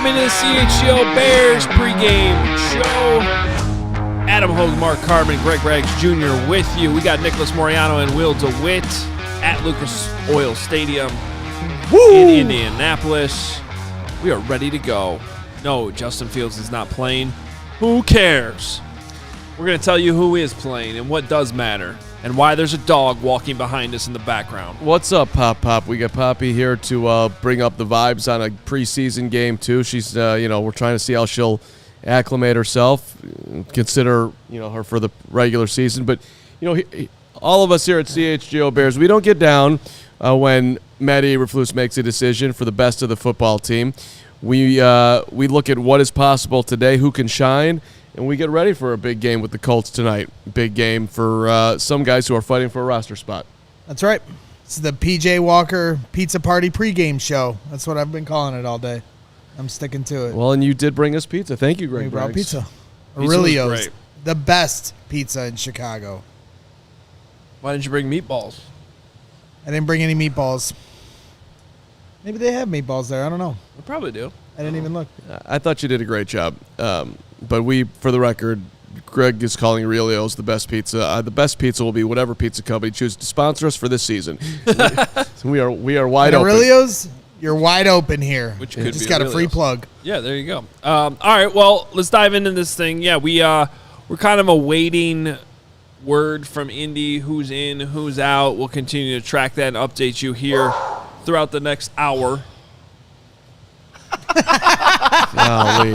Welcome into the CHGO Bears pregame show. Adam Hoge, Mark Carman, Greg Braggs Jr. with you. We got Nicholas Moreano and Will DeWitt at Lucas Oil Stadium in Indianapolis. We are ready to go. No, Justin Fields is not playing. Who cares? We're going to tell you who is playing and what does matter and why there's a dog walking behind us in the background. What's up, Pop? We got Poppy here to bring up the vibes on a preseason game, too. She's, we're trying to see how she'll acclimate herself, consider, her for the regular season. But, all of us here at CHGO Bears, we don't get down when Matty Eberflus makes a decision for the best of the football team. We look at what is possible today, who can shine, and we get ready for a big game with the Colts tonight. Big game for some guys who are fighting for a roster spot. That's right. It's the PJ Walker Pizza Party pregame show. That's what I've been calling it all day. I'm sticking to it. Well, and you did bring us pizza. Thank you, Greg. We brought pizza. Pizza Aurelio's, the best pizza in Chicago. Why didn't you bring meatballs? I didn't bring any meatballs. Maybe they have meatballs there. I don't know. They probably do. I didn't even look. I thought you did a great job. But for the record, Greg is calling Aurelio's the best pizza. The best pizza will be whatever pizza company chooses to sponsor us for this season. So we are wide open. Aurelio's, you're wide open here. Which could just be got Aurelio's. A free plug. Yeah, there you go. All right, well, let's dive into this thing. Yeah, we're kind of awaiting word from Indy, who's in, who's out. We'll continue to track that and update you here throughout the next hour. Golly.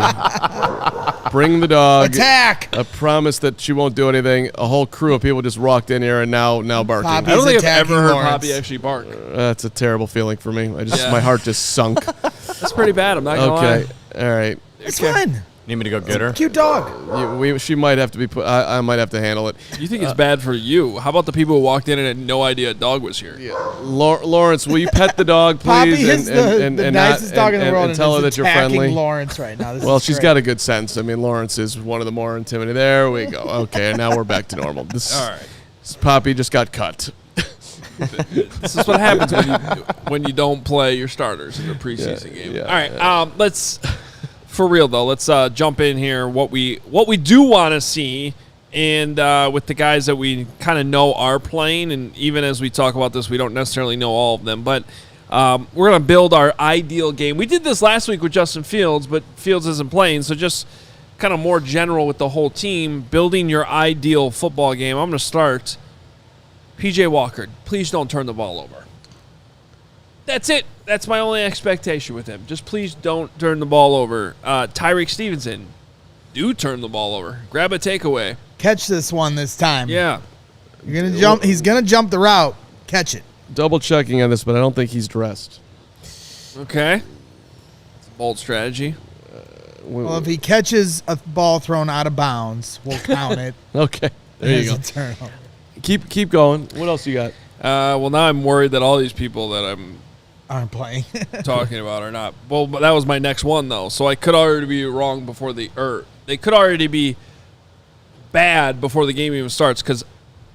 Bring the dog. Attack! A promise that she won't do anything. A whole crew of people just walked in here and now barking. Poppy. I don't think I've attacking ever heard Lawrence. Poppy actually bark. That's a terrible feeling for me. My heart just sunk. That's pretty bad. I'm not going to lie. Okay. All right. It's fine. Need me to go get her? Cute dog. She might have to be put. I might have to handle it. You think it's bad for you? How about the people who walked in and had no idea a dog was here? Yeah. Lawrence, will you pet the dog, please? Poppy is the nicest dog in the world and tell her that you're friendly. Lawrence right now. Well, she's got a good sense. I mean, Lawrence is one of the more intimidating. There we go. Okay, now we're back to normal. All right. This Poppy just got cut. This is what happens when you don't play your starters in the preseason game. Yeah, All right, let's for real though. Let's jump in here. What we do want to see, and with the guys that we kind of know are playing, and even as we talk about this, we don't necessarily know all of them, but we're gonna build our ideal game. We did this last week with Justin Fields, but Fields isn't playing, so just kind of more general with the whole team, building your ideal football game. I'm gonna start. PJ Walker, please don't turn the ball over. That's it. That's my only expectation with him. Just please don't turn the ball over. Tyreek Stevenson, do turn the ball over. Grab a takeaway. Catch this one this time. Yeah. You're gonna jump. He's gonna jump the route. Catch it. Double checking on this, but I don't think he's dressed. Okay. It's a bold strategy. Well, if he catches a ball thrown out of bounds, we'll count it. Okay. There you go. Turn over. Keep going. What else you got? Well, now I'm worried that all these people that I'm Aren't playing. talking about are not. Well, but that was my next one, though. So I could already be wrong before they could already be bad before the game even starts because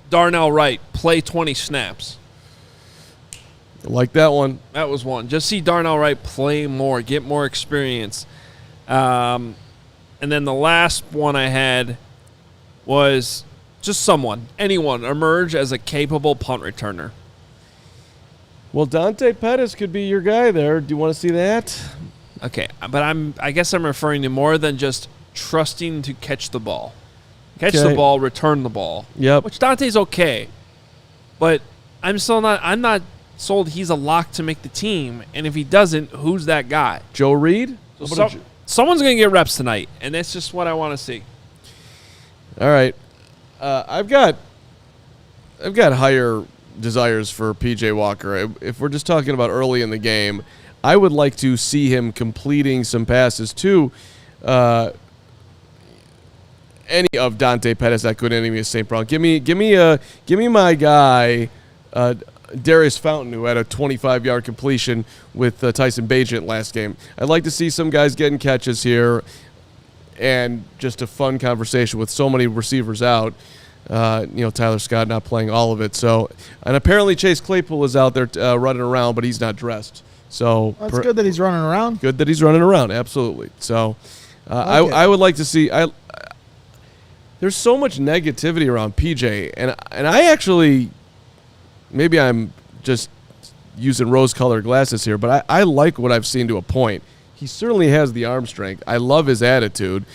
Darnell Wright, play 20 snaps. Like that one. That was one. Just see Darnell Wright play more, get more experience. And then the last one I had was just anyone, emerge as a capable punt returner. Well, Dante Pettis could be your guy there. Do you want to see that? Okay, but I guess I'm referring to more than just trusting to catch the ball. Catch the ball, return the ball. Yep. Which Dante's okay. But I'm not sold he's a lock to make the team. And if he doesn't, who's that guy? Joe Reed? Someone's going to get reps tonight, and that's just what I want to see. All right. I've got higher desires for PJ Walker. If we're just talking about early in the game, I would like to see him completing some passes to any of Dante Pettis that could enemy St. Brown. Give me my guy Darius Fountain, who had a 25-yard completion with Tyson Bagent last game. I'd like to see some guys getting catches here and just a fun conversation with so many receivers out. Tyler Scott not playing all of it. So, and apparently Chase Claypool is out there running around, but he's not dressed. So That's good that he's running around. Good that he's running around. Absolutely. So I would like to see. There's so much negativity around PJ, and I actually, maybe I'm just using rose-colored glasses here, but I like what I've seen to a point. He certainly has the arm strength. I love his attitude.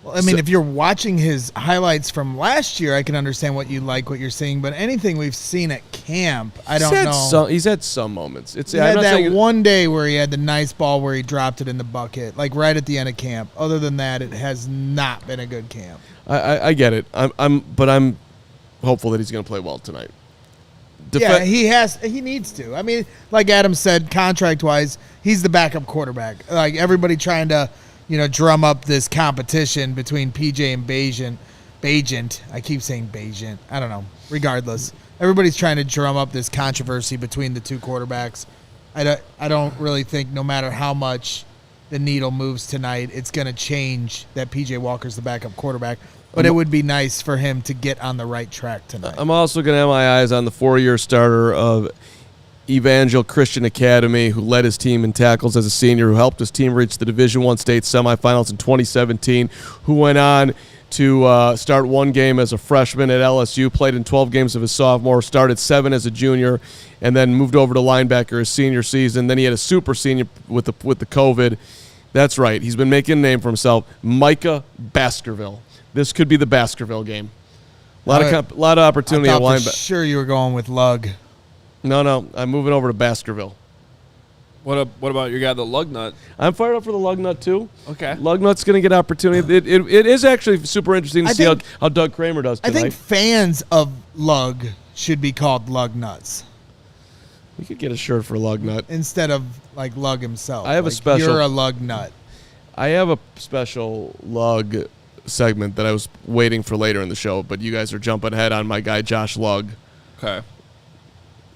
Well, I mean, if you're watching his highlights from last year, I can understand what you're seeing. But anything we've seen at camp, I don't know. He's had some moments. He had that one day where he had the nice ball where he dropped it in the bucket, like right at the end of camp. Other than that, it has not been a good camp. I get it. But I'm hopeful that he's going to play well tonight. Yeah, he needs to. I mean, like Adam said, contract-wise, he's the backup quarterback. Like everybody trying to, drum up this competition between PJ and Bajent. I keep saying Bajent. I don't know. Regardless, everybody's trying to drum up this controversy between the two quarterbacks. I don't really think no matter how much the needle moves tonight, it's going to change that PJ Walker's the backup quarterback. But it would be nice for him to get on the right track tonight. I'm also going to have my eyes on the 4-year starter of Evangel Christian Academy, who led his team in tackles as a senior, who helped his team reach the Division I state semifinals in 2017, who went on to start one game as a freshman at LSU, played in 12 games of his sophomore, started 7 as a junior, and then moved over to linebacker his senior season. Then he had a super senior with the COVID. That's right. He's been making a name for himself. Micah Baskerville. This could be the Baskerville game. A lot of opportunity at linebacker. Sure, you were going with Lug. No, I'm moving over to Baskerville. What about your guy, the Lugnut? I'm fired up for the Lugnut too. Okay, Lugnut's going to get opportunity. It is actually super interesting to see how Doug Kramer does tonight. I think fans of Lug should be called Lugnuts. We could get a shirt for Lugnut instead of like Lug himself. I have a special. You're a Lugnut. I have a special Lug segment that I was waiting for later in the show, but you guys are jumping ahead on my guy Josh Lug. Okay.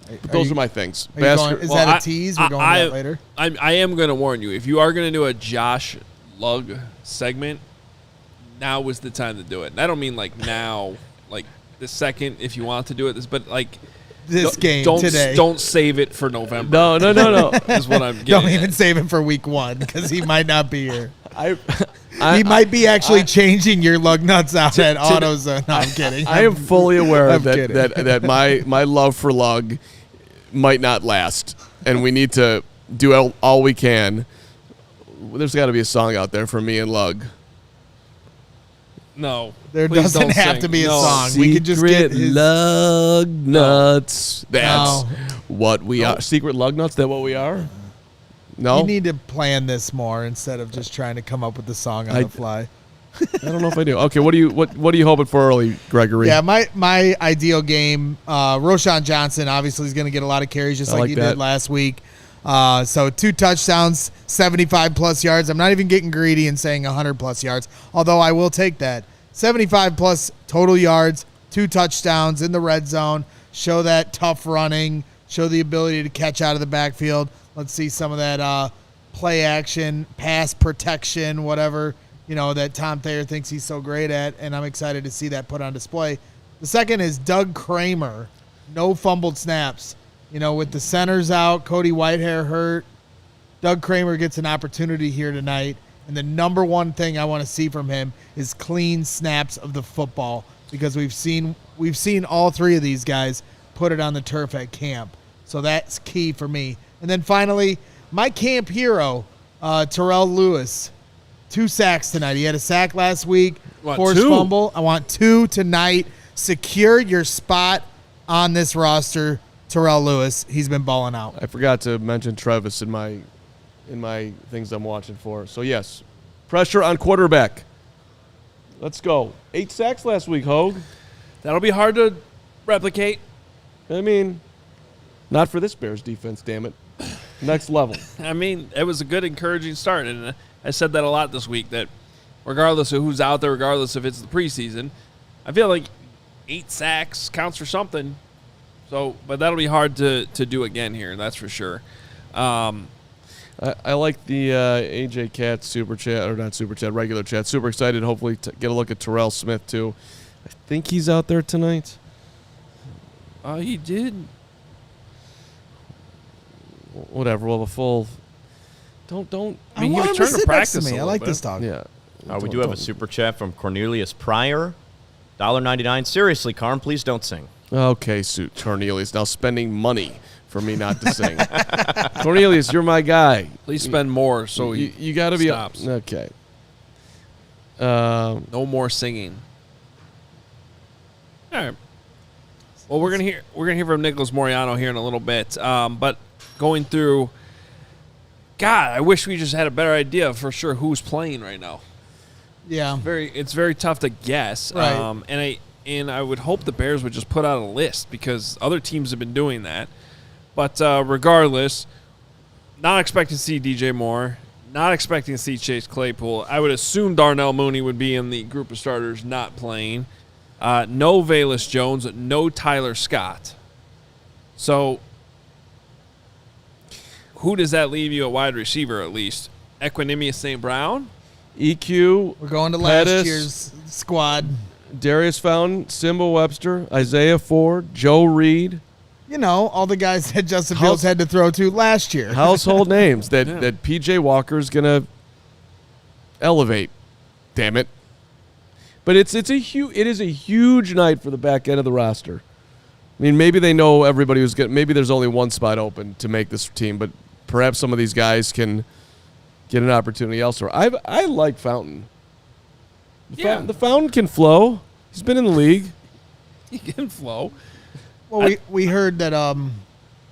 But those are my things. Is that a tease? We're going to that later. I am going to warn you. If you are going to do a Josh Lug segment, now is the time to do it. And I don't mean like now, like the second if you want to do it, but like this game today. Don't save it for November. No. Is what I'm getting. Don't even save him for week 1 because he might not be here. He might be actually changing your lug nuts out at AutoZone. No, I'm kidding. I am fully aware that my love for Lug might not last, and we need to do all we can. There's got to be a song out there for me and Lug. No, there doesn't have to be a song. We could just get his Lug Nuts. That's what we are. Secret Lug Nuts. That what we are? No. You need to plan this more instead of just trying to come up with the song on the fly. I don't know if I do. Okay, what are you hoping for early, Gregory? Yeah, my ideal game, Roshcon Johnson obviously is going to get a lot of carries just like he did last week. So 2 touchdowns, 75-plus yards. I'm not even getting greedy and saying 100-plus yards, although I will take that. 75-plus total yards, 2 touchdowns in the red zone, show that tough running, show the ability to catch out of the backfield. Let's see some of that play action, pass protection, whatever, that Tom Thayer thinks he's so great at, and I'm excited to see that put on display. The second is Doug Kramer, no fumbled snaps. With the centers out, Cody Whitehair hurt, Doug Kramer gets an opportunity here tonight, and the number one thing I want to see from him is clean snaps of the football because we've seen all 3 of these guys put it on the turf at camp. So that's key for me. And then finally, my camp hero, Terell Lewis, 2 sacks tonight. He had a sack last week, forced fumble. I want 2 tonight. Secure your spot on this roster, Terell Lewis. He's been balling out. I forgot to mention Travis in my things I'm watching for. So yes, pressure on quarterback. Let's go. 8 sacks last week, Hoge. That'll be hard to replicate. I mean, not for this Bears defense, damn it. Next level. I mean, it was a good, encouraging start, and I said that a lot this week, that regardless of who's out there, regardless if it's the preseason, I feel like 8 sacks counts for something. So, but that'll be hard to do again here, that's for sure. I like the AJ Cat super chat, or not super chat, regular chat. Super excited, hopefully, to get a look at Terrell Smith, too. I think he's out there tonight. He did. whatever. We'll have a full. Don't. I want him to sit next to me. I like this dog. Yeah. We do have a super chat from Cornelius Pryor, $1.99. Seriously, Carm, please don't sing. Okay, Cornelius. Now spending money for me not to sing. Cornelius, you're my guy. Please spend more so you got to be stops. Okay. No more singing. All right. Well, we're gonna hear from Nicholas Moreano here in a little bit. But going through, God, I wish we just had a better idea for sure who's playing right now. Yeah. It's very tough to guess. Right. And I would hope the Bears would just put out a list because other teams have been doing that. But regardless, not expecting to see DJ Moore, not expecting to see Chase Claypool. I would assume Darnell Mooney would be in the group of starters not playing. No Velus Jones, no Tyler Scott. So who does that leave you at wide receiver at least? Equanimous St. Brown? EQ. We're going to Pettis, last year's squad. Darius Fountain, Simba Webster, Isaiah Ford, Joe Reed. You know, all the guys that Justin Fields had to throw to last year. Household names that P.J. Walker's going to elevate. Damn it. But it is a huge night for the back end of the roster. I mean, maybe they know everybody who's good. Maybe there's only one spot open to make this team, but perhaps some of these guys can get an opportunity elsewhere. I like Fountain. The Fountain can flow. He's been in the league. He can flow. Well, we heard that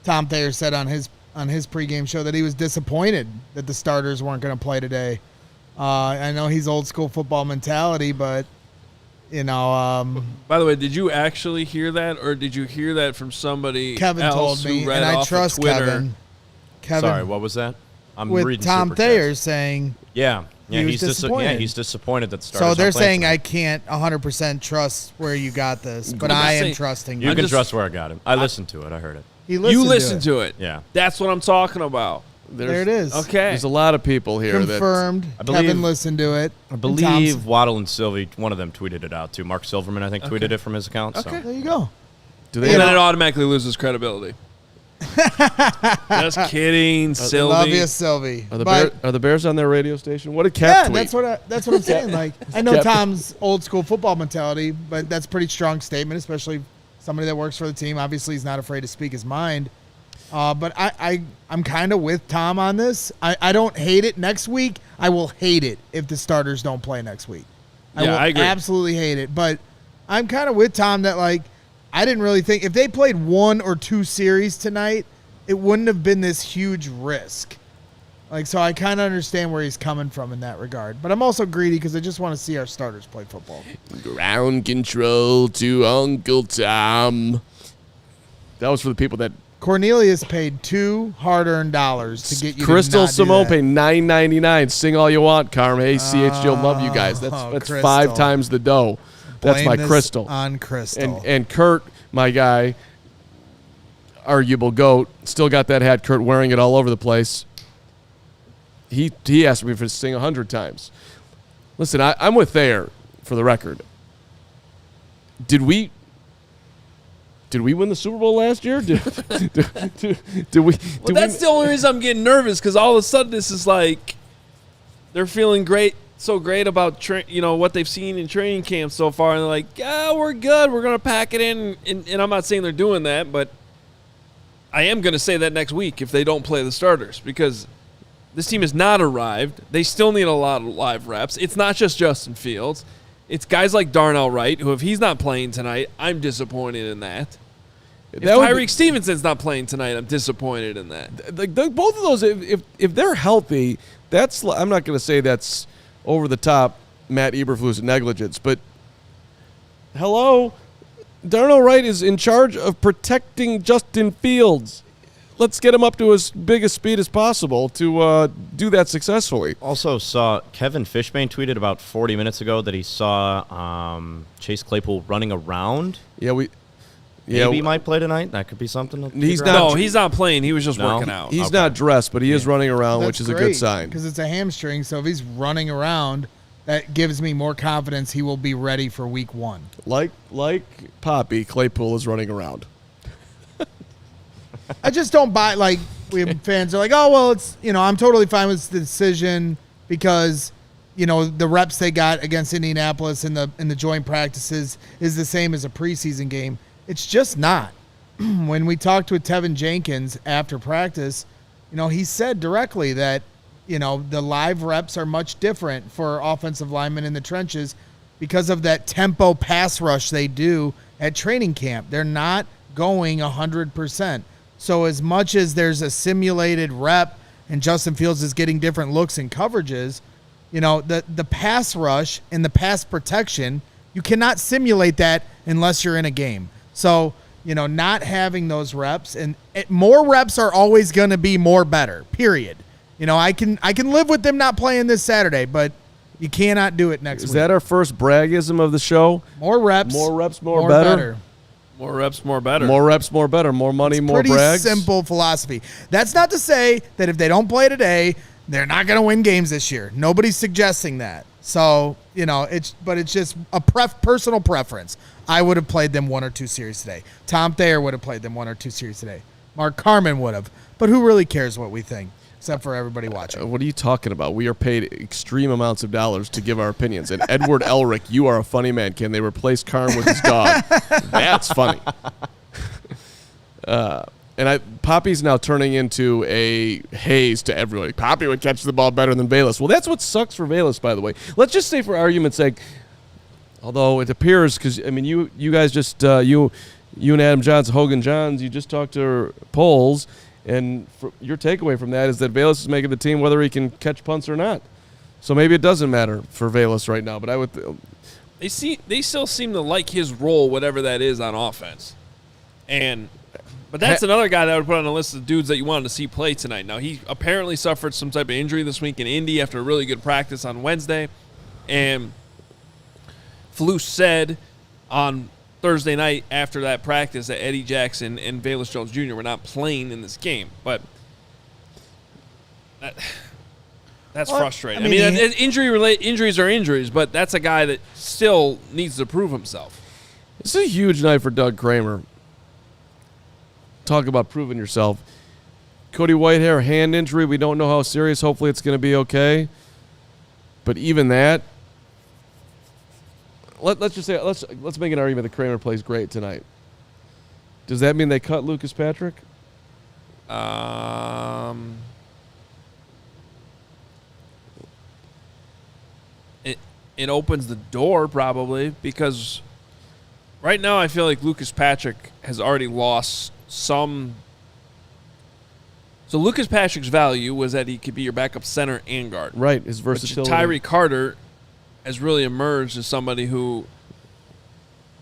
Tom Thayer said on his pregame show that he was disappointed that the starters weren't going to play today. I know he's old school football mentality, but you know. By the way, did you actually hear that, or did you hear that from somebody? Kevin else told me, who read and I off trust of Twitter? Kevin. Sorry, what was that? I'm with reading Tom super Thayer chats. saying. Yeah, he's disappointed. He's disappointed that the starters So they're aren't playing saying tonight. I can't 100% trust where you got this, but I'm I am saying- trusting You you. can trust where I got it. I listened to it. I heard it. He You listened to it. Yeah. That's what I'm talking about. There it is. Okay. There's a lot of people here Confirmed. I believe- Kevin listened to it. I And believe Waddle and Sylvie, one of them tweeted it out too. Mark Silverman, I think, tweeted it from his account. Okay. There you go. Do they And have, then it automatically loses credibility. Just kidding, Sylvie. Love you, Sylvie. are the Bears on their radio station? What did Yeah, Cap tweet? that's what I'm saying. Like, I know Cap- Tom's old school football mentality, but that's a pretty strong statement, especially somebody that works for the team. Obviously, he's not afraid to speak his mind. But I'm kind of with Tom on this. I don't hate it. Next week, I will hate it if the starters don't play next week. I agree. Absolutely hate it. But I'm kind of with Tom that, like, I didn't really think if they played 1 or 2 series tonight, it wouldn't have been this huge risk. Like, so I kind of understand where he's coming from in that regard. But I'm also greedy because I just want to see our starters play football. Ground control to Uncle Tom. That was for the people that Cornelius paid $2 hard-earned dollars to get you Crystal to not Simone do that. paid $9.99. Sing all you want, Carm. Hey, CHGO, love you guys. That's Crystal. 5 times the dough. That's Blame my this Crystal. on Crystal. And Kurt, my guy, arguable GOAT, still got that hat. Kurt wearing it all over the place. He asked me to sing 100 times. Listen, I'm with Thayer for the record. Did we win the Super Bowl last year? Did we? Well, that's the only reason I'm getting nervous because all of a sudden this is like they're feeling great, so great about what they've seen in training camp so far, and they're like, yeah, we're good. We're gonna pack it in, and I'm not saying they're doing that, but I am gonna say that next week if they don't play the starters because this team has not arrived. They still need a lot of live reps. It's not just Justin Fields. It's guys like Darnell Wright, who if he's not playing tonight, I'm disappointed in that. If Tyreek Stevenson's not playing tonight, I'm disappointed in that. Both of those, if they're healthy, I'm not going to say that's over the top Matt Eberflus negligence, but hello, Darnell Wright is in charge of protecting Justin Fields. Let's get him up to as big a speed as possible to do that successfully. Also saw Kevin Fishbane tweeted about 40 minutes ago that he saw Chase Claypool running around. Maybe he might play tonight. That could be something. He's No, he's not playing. He was just working out. He's not dressed, but he is running around, That's which is a great, good sign. because it's a hamstring. So if he's running around, that gives me more confidence he will be ready for week 1. Like Poppy, Claypool is running around. I just don't buy, like, fans are like, oh, well, it's, I'm totally fine with the decision because, the reps they got against Indianapolis in the joint practices is the same as a preseason game. It's just not. When we talked with Tevin Jenkins after practice, he said directly that, the live reps are much different for offensive linemen in the trenches because of that tempo pass rush they do at training camp. They're not going 100%. So as much as there's a simulated rep and Justin Fields is getting different looks and coverages, the pass rush and the pass protection, you cannot simulate that unless you're in a game. So, not having those reps and more reps are always going to be more better, period. I can live with them not playing this Saturday, but you cannot do it next week. Is that our first braggism of the show? More reps. More reps, more better. More reps, more better. More reps, more better. More money, more brags. Pretty simple philosophy. That's not to say that if they don't play today, they're not going to win games this year. Nobody's suggesting that. So, it's just a personal preference. I would have played them 1 or 2 series today. Tom Thayer would have played them 1 or 2 series today. Mark Carman would have. But who really cares what we think? Except for everybody watching. What are you talking about? We are paid extreme amounts of dollars to give our opinions. And Edward Elric, you are a funny man. Can they replace Carm with his dog? That's funny. Poppy's now turning into a haze to everyone. Poppy would catch the ball better than Bayless. Well, that's what sucks for Bayless, by the way. Let's just say, for argument's sake, although it appears, because you guys just you and Adam Johnson, Hogan Johns, you just talked to polls. And your takeaway from that is that Bayless is making the team whether he can catch punts or not. So maybe it doesn't matter for Bayless right now. But I would. They still seem to like his role, whatever that is, on offense. But that's another guy that I would put on the list of dudes that you wanted to see play tonight. Now, he apparently suffered some type of injury this week in Indy after a really good practice on Wednesday. And Flus said on Thursday night after that practice that Eddie Jackson and Bayless Jones Jr. were not playing in this game. But that's frustrating. I mean injuries are injuries, but that's a guy that still needs to prove himself. It's a huge night for Doug Kramer. Talk about proving yourself. Cody Whitehair, hand injury. We don't know how serious. Hopefully it's going to be okay. But even that, let's just say let's make an argument that Kramer plays great tonight. Does that mean they cut Lucas Patrick? It opens the door probably, because right now I feel like Lucas Patrick has already lost some. So Lucas Patrick's value was that he could be your backup center and guard. Right, his versatility. Tyree Carter has really emerged as somebody who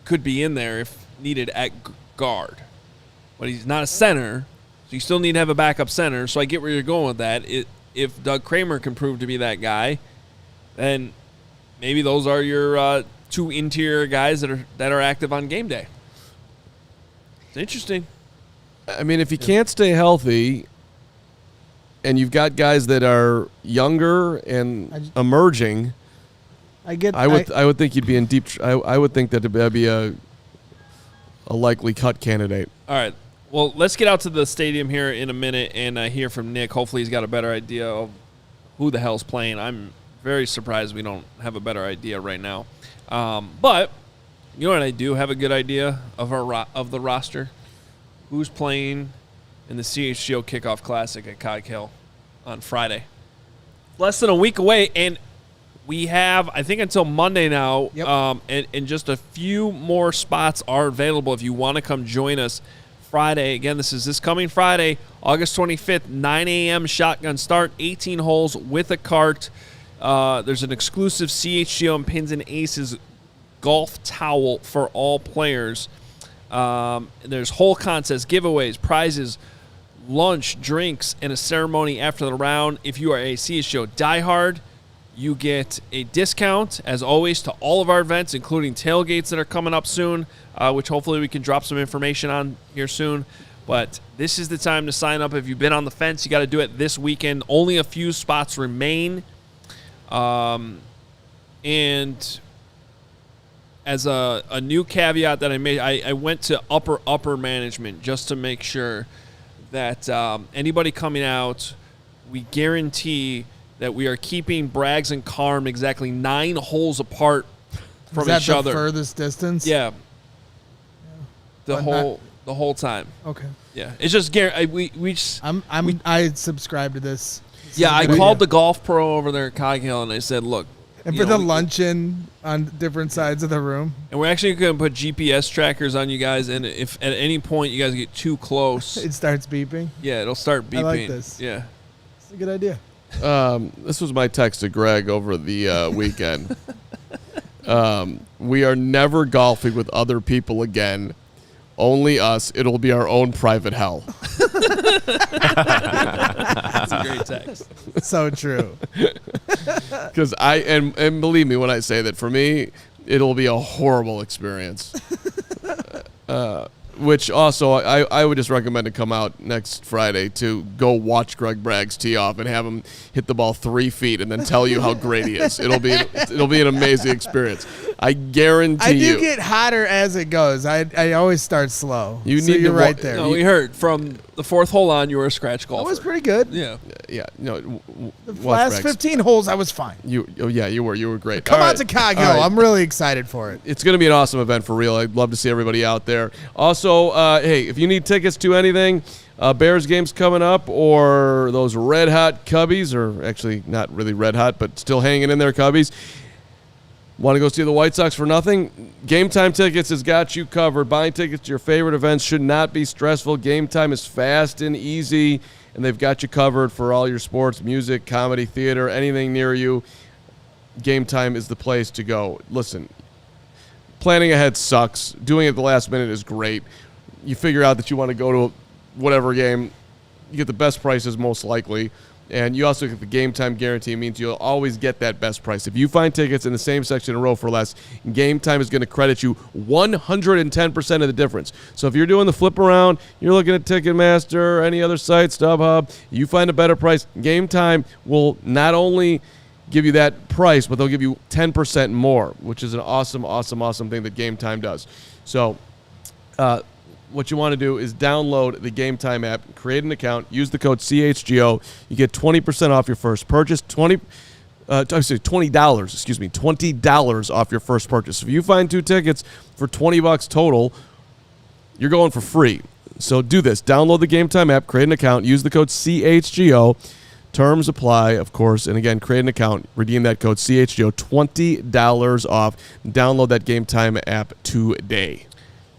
could be in there if needed at guard. But he's not a center, so you still need to have a backup center. So I get where you're going with that. If Doug Kramer can prove to be that guy, then maybe those are your 2 interior guys that are active on game day. It's interesting. I mean, if you can't stay healthy and you've got guys that are younger and emerging, I would think you'd be in deep. I would think that would be a likely cut candidate. All right. Well, let's get out to the stadium here in a minute and hear from Nick. Hopefully he's got a better idea of who the hell's playing. I'm very surprised we don't have a better idea right now. But you know what I do have a good idea of of the roster? Who's playing in the CHGO Kickoff Classic at Cog Hill on Friday? Less than a week away, and we have, I think, until Monday now, and just a few more spots are available if you want to come join us Friday. Again, this coming Friday, August 25th, 9 a.m. shotgun start, 18 holes with a cart. There's an exclusive CHGO and Pins and Aces golf towel for all players. There's hole contests, giveaways, prizes, lunch, drinks, and a ceremony after the round. If you are a CHGO diehard, you get a discount, as always, to all of our events, including tailgates that are coming up soon, which hopefully we can drop some information on here soon. But this is the time to sign up. If you've been on the fence, you got to do it this weekend. Only a few spots remain. And as a new caveat that I made, I went to upper management just to make sure that anybody coming out, we guarantee that we are keeping Braggs and Carm exactly 9 holes apart from each other. Is that the furthest distance? Yeah. The whole time. Okay. Yeah, it's just we just. I subscribe to this. Yeah, I called the golf pro over there at Coghill, and I said, look. And for the luncheon on different sides of the room. And we're actually going to put GPS trackers on you guys, and if at any point you guys get too close. It starts beeping? Yeah, it'll start beeping. I like this. Yeah. It's a good idea. This was my text to Greg over the weekend. We are never golfing with other people again. Only us. It'll be our own private hell. That's a great text. So true. Because and believe me when I say that, for me, it'll be a horrible experience. Which also, I would just recommend to come out next Friday to go watch Greg Braggs tee off and have him hit the ball 3 feet and then tell you how great he is. It'll be an amazing experience. I guarantee you. I do get hotter as it goes. I always start slow. You're right there. No, we heard from the 4th hole on, you were a scratch golfer. That was pretty good. Yeah. Yeah. No. The last 15 holes, I was fine. You were great. Come out to Chicago. Right. I'm really excited for it. It's going to be an awesome event for real. I'd love to see everybody out there. Also, hey, if you need tickets to anything, Bears games coming up, or those red hot Cubbies, or actually not really red hot, but still hanging in there Cubbies. Want to go see the White Sox for nothing? Game Time Tickets has got you covered. Buying tickets to your favorite events should not be stressful. Game Time is fast and easy, and they've got you covered for all your sports, music, comedy, theater, anything near you. Game Time is the place to go. Listen, planning ahead sucks. Doing it at the last minute is great. You figure out that you want to go to whatever game. You get the best prices most likely. And you also get the Game Time guarantee. It means you'll always get that best price. If you find tickets in the same section in a row for less, Game Time is going to credit you 110% of the difference. So if you're doing the flip around, you're looking at Ticketmaster or any other site, StubHub, you find a better price, Game Time will not only give you that price, but they'll give you 10% more, which is an awesome, awesome, awesome thing that Game Time does. So what you want to do is download the Game Time app, create an account, use the code CHGO. You get 20% off your first purchase, $20 off your first purchase. If you find 2 tickets for $20 total, you're going for free. So do this. Download the Game Time app, create an account, use the code CHGO. Terms apply, of course. And again, create an account, redeem that code CHGO, $20 off. Download that Game Time app today.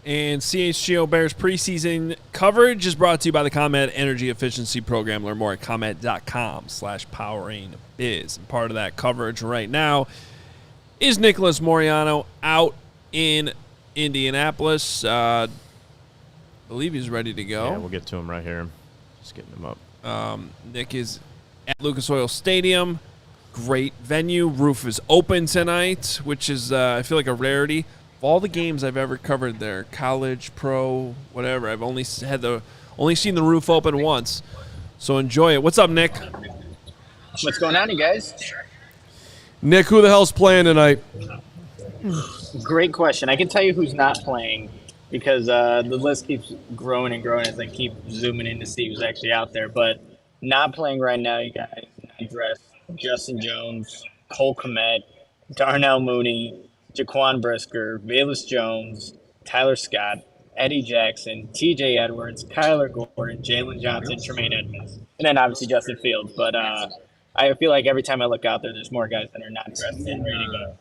And CHGO Bears preseason coverage is brought to you by the ComEd Energy Efficiency Program. Learn more at ComEd.com/poweringbiz. And part of that coverage right now is Nicholas Moreano out in Indianapolis. I believe he's ready to go. Yeah, we'll get to him right here. Just getting him up. Nick is at Lucas Oil Stadium. Great venue. Roof is open tonight, which is, I feel like, a rarity. Of all the games I've ever covered there, college, pro, whatever, I've only seen the roof open once. So enjoy it. What's up, Nick? What's going on, you guys? Nick, who the hell's playing tonight? Great question. I can tell you who's not playing because the list keeps growing and growing as I keep zooming in to see who's actually out there. But not playing right now, you guys. Dress Justin Jones, Cole Kmet, Darnell Mooney, Jaquan Brisker, Velus Jones, Tyler Scott, Eddie Jackson, TJ Edwards, Kyler Gordon, Jalen Johnson, Tremaine Edmonds, and then obviously Justin Fields. But I feel like every time I look out there, there's more guys that are not dressed and ready to go.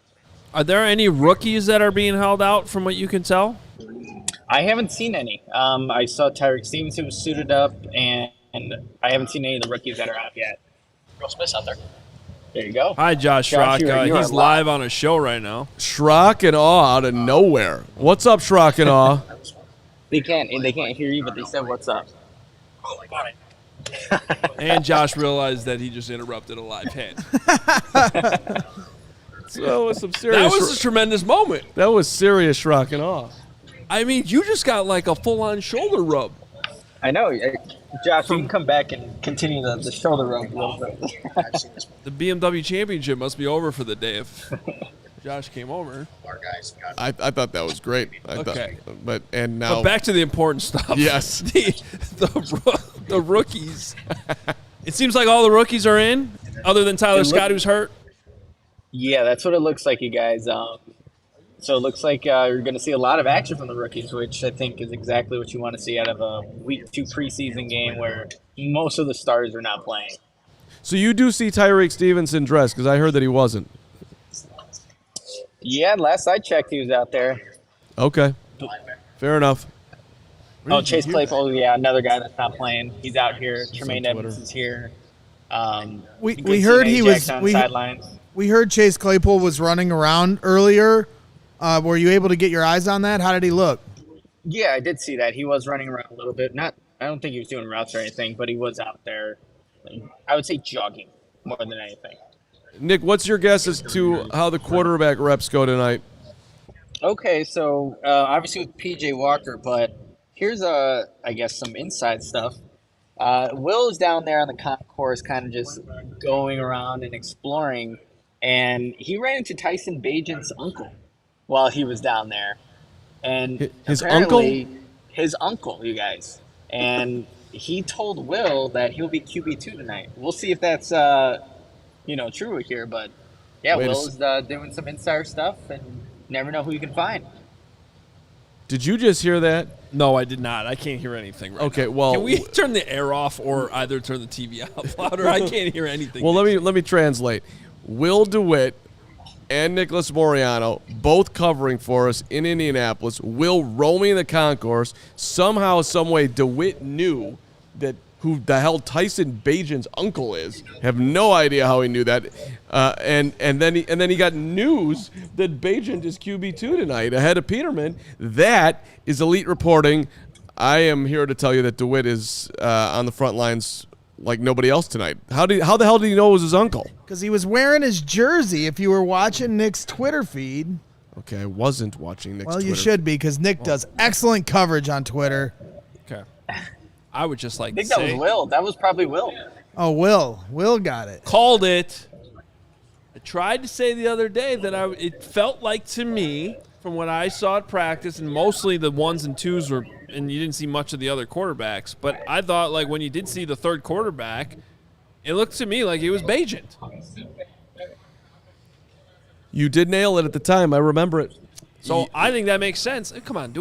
Are there any rookies that are being held out from what you can tell? I haven't seen any. I saw Tyreek Stevenson was suited up, and I haven't seen any of the rookies that are out yet. Real Smith's out there. There you go. Hi, Josh Schrock. He's live on a show right now. Schrock and Awe out of nowhere. What's up, Schrock and Awe? They can't hear you, but they said, "What's up?" Oh, I got it. And Josh realized that he just interrupted a live hit. So some serious. That was a tremendous moment. That was serious Schrock and Awe. I mean, you just got like a full-on shoulder rub. I know. Josh, you can come back and continue the shoulder rub a little bit. The BMW Championship must be over for the day if Josh came over. I thought that was great. Okay. But now back to the important stuff. Yes. the the rookies. It seems like all the rookies are in, other than Tyler Scott, who's hurt. Yeah, that's what it looks like, you guys. So it looks like you're going to see a lot of action from the rookies, which I think is exactly what you want to see out of a Week 2 preseason game where most of the stars are not playing. So you do see Tyreek Stevenson dressed, because I heard that he wasn't. Yeah, last I checked, he was out there. Okay. Fair enough. Oh, Chase Claypool, yeah, another guy that's not playing. He's out here. Tremaine Edmonds is here. We heard he was sidelines. We heard Chase Claypool was running around earlier. Were you able to get your eyes on that? How did he look? Yeah, I did see that. He was running around a little bit. I don't think he was doing routes or anything, but he was out there. I would say jogging more than anything. Nick, what's your guess as to how the quarterback reps go tonight? Okay, so obviously with PJ Walker, but here's I guess some inside stuff. Will is down there on the concourse, kind of just going around and exploring, and he ran into Tyson Bagent's uncle while he was down there, and his uncle, you guys, and he told Will that he'll be QB2 tonight. We'll see if that's true here, but yeah, Will's doing some insider stuff, and never know who you can find. Did you just hear that? No, I did not. I can't hear anything right Okay, now. well, can we turn the air off or either turn the TV out louder? I can't hear anything. Well, let me translate. Will DeWitt and Nicholas Moreano both covering for us in Indianapolis. Will roaming the concourse. Somehow, some way, DeWitt knew that who the hell Tyson Bagent's uncle is. Have no idea how he knew that. And then he got news that Bagent is QB2 tonight ahead of Peterman. That is elite reporting. I am here to tell you that DeWitt is on the front lines like nobody else tonight. How the hell did he know it was his uncle? Because he was wearing his jersey. If you were watching Nick's Twitter feed. Okay, I wasn't watching Nick's Twitter. Well, you should be, because Nick does excellent coverage on Twitter. Okay. I would just like I think to say. that was Will. That was probably Will. Oh, Will. Will got it. Called it. I tried to say the other day that it felt like to me, from what I saw at practice, and mostly the ones and twos were, and you didn't see much of the other quarterbacks, but I thought like when you did see the third quarterback, it looked to me like it was Bagent. You did nail it at the time. I remember it. So I think that makes sense. Come on,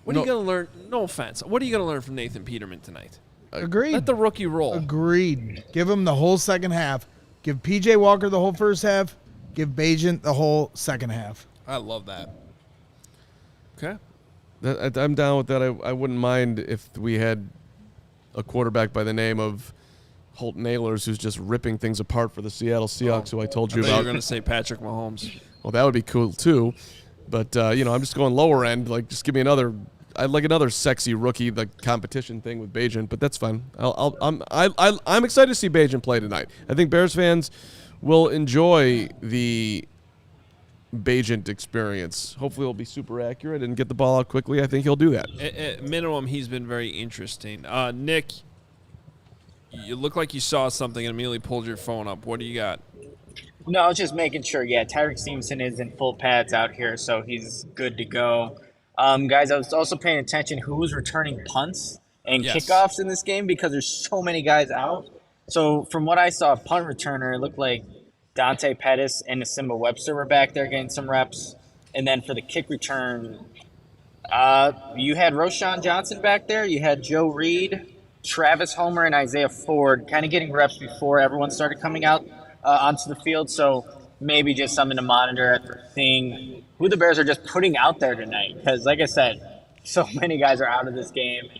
what are you going to learn? No offense. What are you going to learn from Nathan Peterman tonight? Agreed. Let the rookie roll. Agreed. Give him the whole second half. Give P.J. Walker the whole first half. Give Bagent the whole second half. I love that. Okay. I'm down with that. I wouldn't mind if we had a quarterback by the name of Holt Nailers who's just ripping things apart for the Seattle Seahawks, who I told you I about. You're going to say Patrick Mahomes. Well, that would be cool too. But I'm just going lower end. Like, just give me another. I'd like another sexy rookie, like competition thing with Bagent. But that's fine. I'm excited to see Bagent play tonight. I think Bears fans will enjoy the Bagent experience. Hopefully, he'll be super accurate and get the ball out quickly. I think he'll do that. At minimum, he's been very interesting. Nick, you look like you saw something and immediately pulled your phone up. What do you got? No, I was just making sure. Yeah, Tyreek Stevenson is in full pads out here, so he's good to go. Guys, I was also paying attention who's returning punts and kickoffs in this game because there's so many guys out. So from what I saw, punt returner, it looked like Dante Pettis and Nasimba Webster were back there getting some reps. And then for the kick return, you had Roshcon Johnson back there. You had Joe Reed, Travis Homer, and Isaiah Ford kind of getting reps before everyone started coming out onto the field. So maybe just something to monitor after seeing who the Bears are just putting out there tonight. Because like I said, so many guys are out of this game.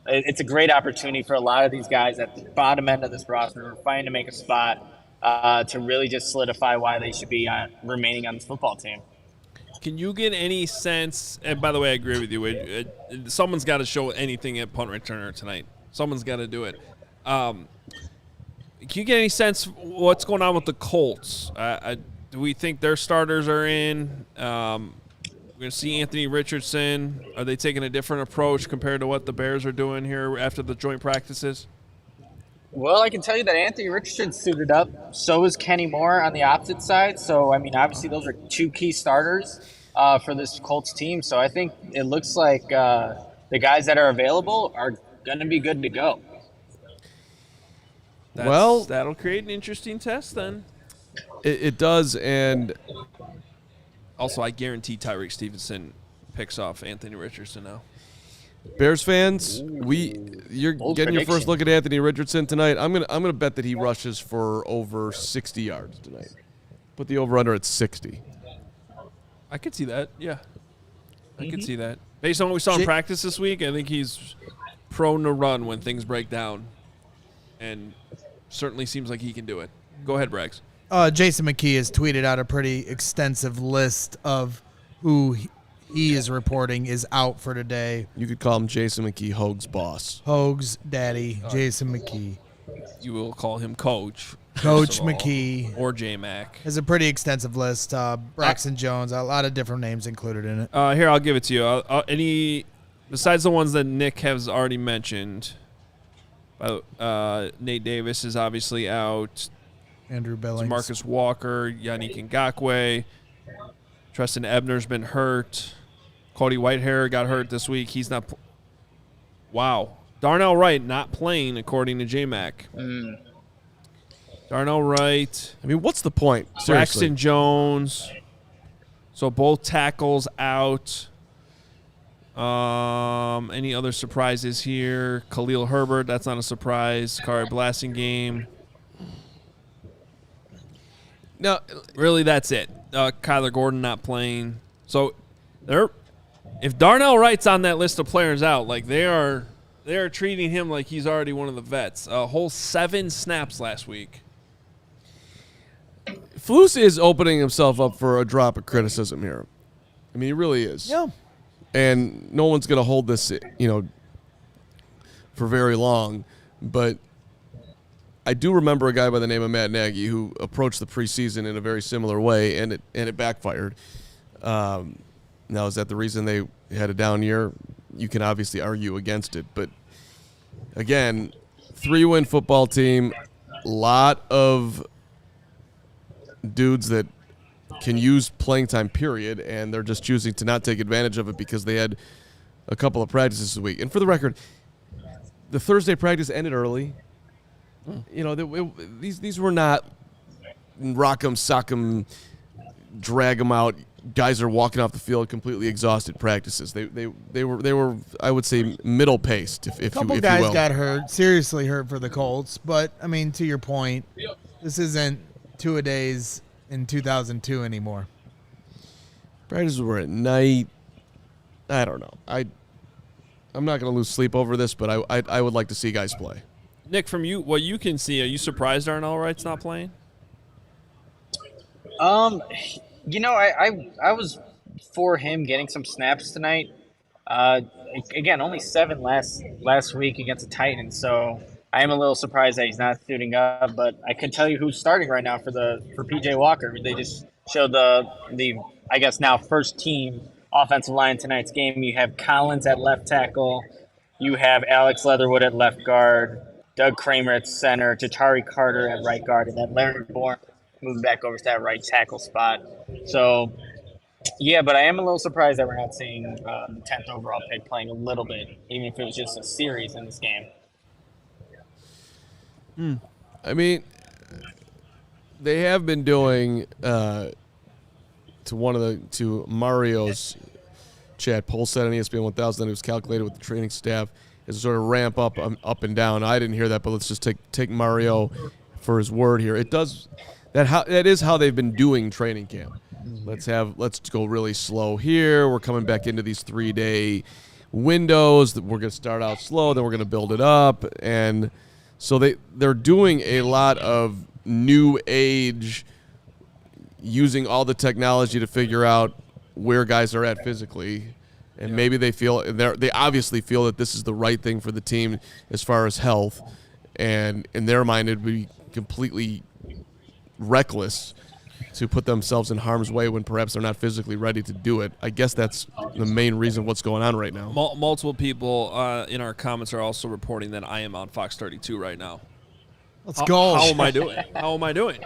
It's a great opportunity for a lot of these guys at the bottom end of this roster who are fighting to make a spot to really just solidify why they should be remaining on this football team. Can you get any sense, and by the way, I agree with you, someone's got to show anything at punt returner tonight. Someone's got to do it. Can you get any sense what's going on with the Colts? Do we think their starters are in? We're going to see Anthony Richardson. Are they taking a different approach compared to what the Bears are doing here after the joint practices? Well, I can tell you that Anthony Richardson suited up. So is Kenny Moore on the opposite side. So, I mean, obviously those are two key starters for this Colts team. So I think it looks like the guys that are available are going to be good to go. That'll create an interesting test then. It does, and also I guarantee Tyreek Stevenson picks off Anthony Richardson now. Bears fans, you're getting your first look at Anthony Richardson tonight. I'm gonna bet that he rushes for over 60 yards tonight. Put the over/under at 60. I could see that. Yeah, I could see that. Based on what we saw in practice this week, I think he's prone to run when things break down, and certainly seems like he can do it. Go ahead, Braggs. Jason McKee has tweeted out a pretty extensive list of who he is reporting is out for today. You could call him Jason McKee, Hoge's boss. Hoge's daddy, Jason McKee. You will call him Coach. Coach McKee. Or J-Mac. Has a pretty extensive list. Braxton Jones, a lot of different names included in it. Here, I'll give it to you. Any besides the ones that Nick has already mentioned, Nate Davis is obviously out. Andrew Billings. Marcus Walker, Yannick Ngakoue. Treston Ebner's been hurt. Cody Whitehair got hurt this week. He's not. Wow. Darnell Wright not playing, according to J-Mac. Darnell Wright. I mean, what's the point? Seriously. Braxton Jones. So both tackles out. Any other surprises here? Khalil Herbert, that's not a surprise. Kari Blasingame. No, really, that's it. Kyler Gordon not playing. So, if Darnell Wright's on that list of players out, like they are treating him like he's already one of the vets. A whole 7 snaps last week. Flus is opening himself up for a drop of criticism here. I mean, he really is. Yeah. And no one's going to hold this, for very long. But I do remember a guy by the name of Matt Nagy who approached the preseason in a very similar way, and it backfired. Now, is that the reason they had a down year? You can obviously argue against it. But, again, 3-win football team, lot of dudes that can use playing time, period, and they're just choosing to not take advantage of it because they had a couple of practices this week. And for the record, the Thursday practice ended early. These were not rock 'em, sock 'em, drag 'em out. Guys are walking off the field completely exhausted practices. They were I would say middle paced. If a couple you guys will. got hurt, seriously hurt for the Colts. But I mean, to your point, this isn't two-a-days in 2002 anymore. Practices were at night. I don't know. I'm not going to lose sleep over this, but I would like to see guys play. Nick, from what you can see, are you surprised Darnell Wright's not playing? I was for him getting some snaps tonight. Again, only 7 last week against the Titans, so I am a little surprised that he's not suiting up. But I can tell you who's starting right now for PJ Walker. They just showed the I guess now first team offensive line tonight's game. You have Collins at left tackle, you have Alex Leatherwood at left guard, Doug Kramer at center, Jatari Carter at right guard, and then Larry Bourne moving back over to that right tackle spot. So, yeah, but I am a little surprised that we're not seeing the 10th overall pick playing a little bit, even if it was just a series in this game. I mean, they have been doing to Mario's chat poll set on ESPN 1000 that it was calculated with the training staff as a sort of ramp up and down. I didn't hear that, but let's just take Mario for his word here. It does that is how they've been doing training camp. Let's go really slow here. We're coming back into these 3-day windows. We're going to start out slow, then we're going to build it up, and so they're doing a lot of new age, using all the technology to figure out where guys are at physically, and maybe they obviously feel that this is the right thing for the team as far as health, and in their mind it would be completely reckless to put themselves in harm's way when perhaps they're not physically ready to do it. I guess that's the main reason what's going on right now. Multiple people in our comments are also reporting that I am on Fox 32 right now. Let's go. How am I doing? How am I doing?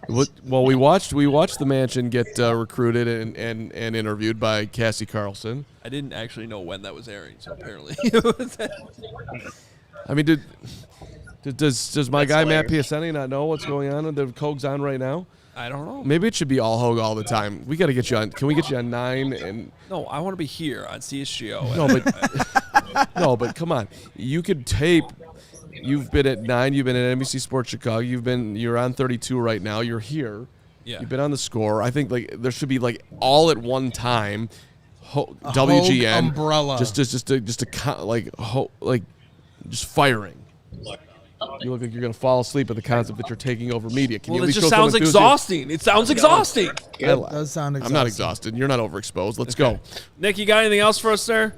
Well, we watched the Mansion get recruited and interviewed by Cassie Carlson. I didn't actually know when that was airing, so apparently. I mean, Does my guy Matt Piacenti not know what's going on? The Hoge's on right now. I don't know. Maybe it should be all Hoge all the time. We got to get you on. Can we get you on 9? And no, I want to be here on CHGO. No, but come on. You could tape. You've been at 9. You've been at NBC Sports Chicago. You're on 32 right now. You're here. Yeah. You've been on the Score. I think there should be all at one time. WGN Hoge umbrella. Just firing. You look like you're going to fall asleep at the concept that you're taking over media. Can you at it least just show sounds some exhausting. It sounds exhausting. It does sound exhausting. I'm not exhausted. You're not overexposed. Let's go. Nick, you got anything else for us there?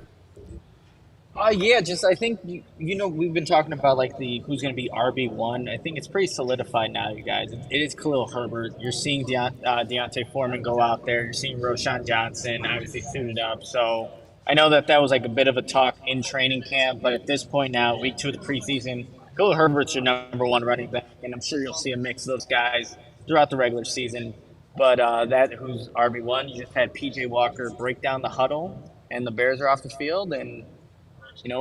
Yeah, just I think we've been talking about who's going to be RB1. I think it's pretty solidified now, you guys. It is Khalil Herbert. You're seeing Deontay Foreman go out there. You're seeing Roschon Johnson obviously suited up. So I know that was a bit of a talk in training camp, but at this point now, week 2 of the preseason, Khalil Herbert's your number 1 running back, and I'm sure you'll see a mix of those guys throughout the regular season. But who's RB1, you just had P.J. Walker break down the huddle, and the Bears are off the field, and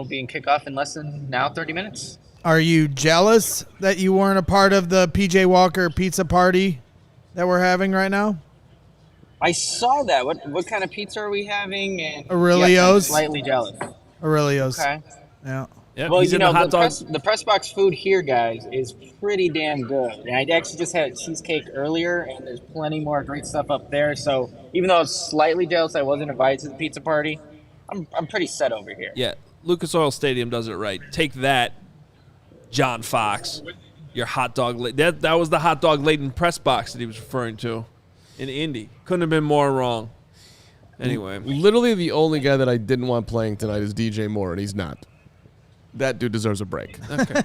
being kickoff in less than 30 minutes. Are you jealous that you weren't a part of the PJ Walker pizza party that we're having right now? I saw that. What kind of pizza are we having? And Aurelio's. Yes, I'm slightly jealous. Aurelio's. Okay. Yeah. Yep, well, the press box food here, guys, is pretty damn good. And I actually just had cheesecake earlier, and there's plenty more great stuff up there. So even though I was slightly jealous I wasn't invited to the pizza party, I'm pretty set over here. Yeah, Lucas Oil Stadium does it right. Take that, John Fox. Your hot dog. That was the hot dog laden press box that he was referring to in Indy. Couldn't have been more wrong. Anyway. Literally the only guy that I didn't want playing tonight is DJ Moore, and he's not. That dude deserves a break. Okay.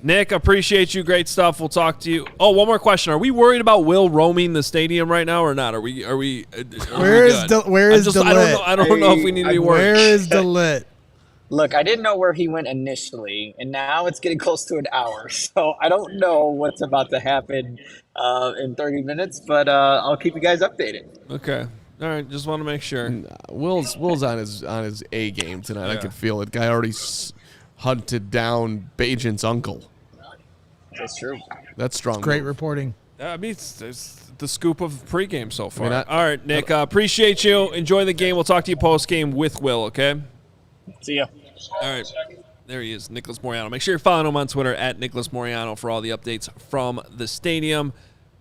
Nick, appreciate you. Great stuff. We'll talk to you. Oh, one more question. Are we worried about Will roaming the stadium right now or not? Where is DeLitt? I don't know if we need to be worried. Where is DeLitt? Look, I didn't know where he went initially, and now it's getting close to an hour. So I don't know what's about to happen in 30 minutes, but I'll keep you guys updated. Okay. All right, just want to make sure. Will's on his A game tonight. Yeah. I could feel it. Guy already hunted down Bajan's uncle. That's true. That's strong. Great move. reporting. I mean, it's the scoop of pregame so far. I mean, all right, Nick, appreciate you. Enjoy the game. We'll talk to you post-game with Will, okay? See ya. All right. There he is, Nicholas Moreano. Make sure you're following him on Twitter at Nicholas Moreano for all the updates from the stadium.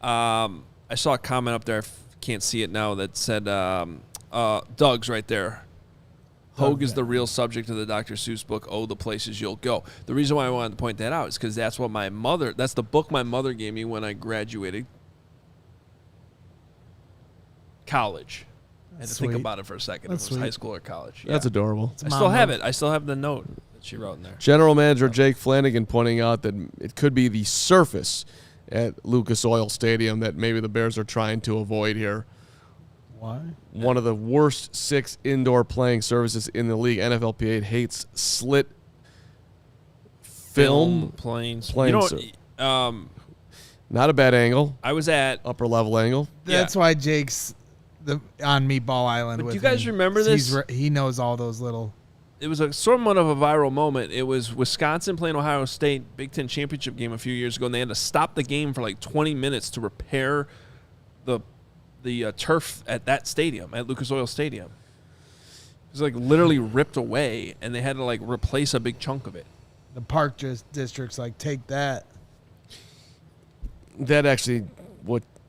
I saw a comment up there. Can't see it now, that said Doug's right there. Hoge is the real subject of the Dr. Seuss book, Oh, the Places You'll Go. The reason why I wanted to point that out is because that's the book my mother gave me when I graduated college. I had to think about it for a second. That's if it was sweet. high school or college. That's adorable. I still have it. I still have the note that she wrote in there. General Manager Jake Flanagan pointing out that it could be the surface at Lucas Oil Stadium that maybe the Bears are trying to avoid here. Why? One of the worst 6 indoor playing surfaces in the league. NFLPA hates slit film planes. playing. Not a bad angle. I was at Upper level angle. That's why Jake's on Meatball Island. But with do you guys him. remember this? He knows all those little. It was somewhat of a viral moment. It was Wisconsin playing Ohio State Big Ten championship game a few years ago, and they had to stop the game for 20 minutes to repair the turf at that stadium, at Lucas Oil Stadium. It was literally ripped away, and they had to replace a big chunk of it. The park district's take that. That actually,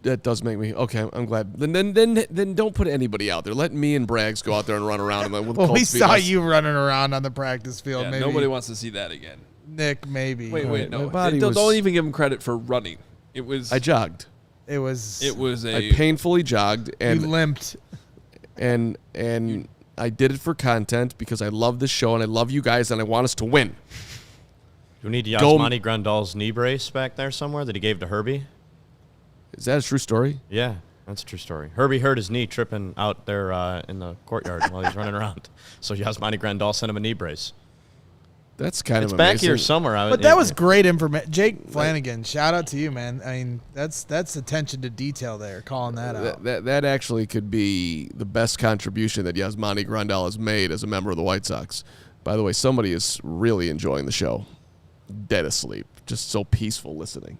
that does make me okay. I'm glad. Then don't put anybody out there. Let me and Braggs go out there and run around. Well, we saw you running around on the practice field. Yeah, maybe nobody wants to see that again. Nick, maybe. Wait, no. My body Don't even give him credit for running. It was. I jogged. It was I painfully jogged and you limped. And I did it for content because I love this show and I love you guys and I want us to win. Do we need Yasmani Grandal's knee brace back there somewhere that he gave to Herbie? Is that a true story? Yeah, that's a true story. Herbie hurt his knee tripping out there in the courtyard while he's running around. So Yasmani Grandal sent him a knee brace. That's kind It's of back amazing. here somewhere. But that was great information. Jake Flanagan, shout out to you, man. I mean, that's attention to detail there, calling that out. That actually could be the best contribution that Yasmani Grandal has made as a member of the White Sox. By the way, somebody is really enjoying the show. dead asleep. Just so peaceful listening.